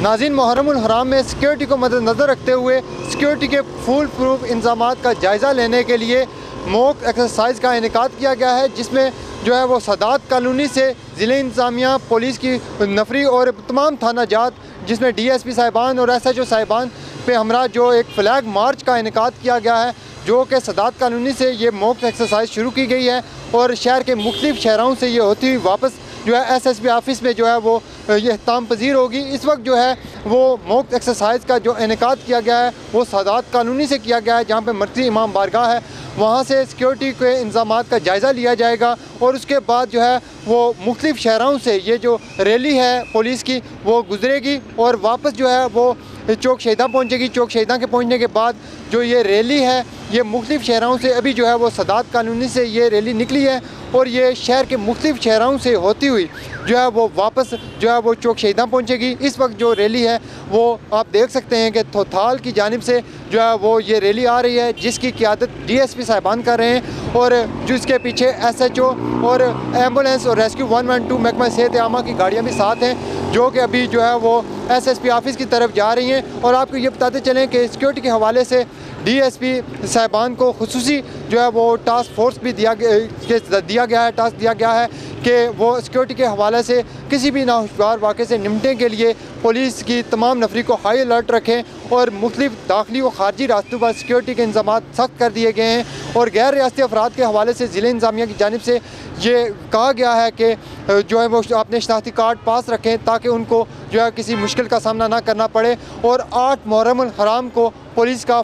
नाज़रीन, मुहर्रमुल हराम में सिक्योरिटी को मद्देनज़र रखते हुए सिक्योरिटी के फुल प्रूफ इंतज़ामात का जायज़ा लेने के लिए मॉक एक्सरसाइज का इनेकाद किया गया है, जिसमें जो है वो सदात कॉलोनी से ज़िले इंतज़ामिया, पुलिस की नफरी और तमाम थाना जात, जिसमें DSP साहिबान और SHO साहिबान पे हमरा जो एक फ्लैग मार्च का इनेकाद किया गया है, जो कि सदात कॉलोनी से ये मॉक एक्सरसाइज शुरू की गई है और शहर के मुख्तलिफ शहरों से ये होती हुई वापस जो है SSP ऑफिस में जो है वो ये इख्ताम पजीर होगी। इस वक्त जो है वो मॉक एक्सरसाइज का जो इनेकाद किया गया है वो सदात कॉलोनी से किया गया है, जहाँ पे मरकज़ी इमाम बारगाह है, वहाँ से सिक्योरिटी के इंतज़ामात का जायज़ा लिया जाएगा और उसके बाद जो है वो मुख्तलिफ शहरों से ये जो रैली है पुलिस की वो गुजरेगी और वापस जो है वो चौक शहीदा पहुँचेगी। चौक शहीदा के पहुँचने के बाद जो ये रैली है ये मुख्तलिफ शहरों से, अभी जो है वो सदात कॉलोनी से ये रैली निकली है और ये शहर के मुख्तलिफ शहरों से होती हुई जो है वो वापस जो है वो चौक शहीदा पहुँचेगी। इस वक्त जो रैली है वो आप देख सकते हैं कि थोथाल की जानिब से जो है वो ये रैली आ रही है, जिसकी क़ियादत DSP साहिबान कर रहे हैं और जिसके पीछे SHO और एम्बुलेंस और रेस्क्यू 112 महकमा सेहत आमा की गाड़ियाँ भी साथ हैं, जो कि अभी जो है वो SSP ऑफिस की तरफ जा रही हैं। और आपको ये बताते चलें कि सिक्योरिटी के हवाले से DSP साहिबान को खुसूसी जो है वो टास्क फोर्स भी दिया गया है, टास्क दिया गया है कि वो सिक्योरिटी के हवाले से किसी भी नाहुशवार वाक़े से निपटने के लिए पुलिस की तमाम नफरी को हाई अलर्ट रखें और मुख्तलिफ दाखिली व खारजी रास्तों पर सिक्योरिटी के इंतज़ामात सख्त कर दिए गए हैं। और गैर रियासती अफराद के हवाले से ज़िले इंतज़ामिया की जानिब से ये कहा गया है कि जो है वो अपने शनाख्ती कार्ड पास रखें ताकि उनको जो है किसी मुश्किल का सामना ना करना पड़े। और 8 मुहर्रमुल हराम को पुलिस का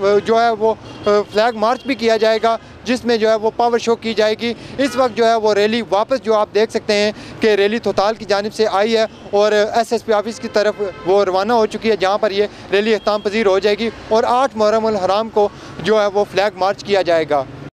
जो है वो फ्लैग मार्च भी किया जाएगा, जिसमें जो है वो पावर शो की जाएगी। इस वक्त जो है वो रैली वापस जो आप देख सकते हैं कि रैली थोथाल की जानिब से आई है और SSP ऑफिस की तरफ वो रवाना हो चुकी है, जहाँ पर ये रैली इख्ताम पजीर हो जाएगी और 8 मुहर्रमुल हराम को जो है वो फ्लैग मार्च किया जाएगा।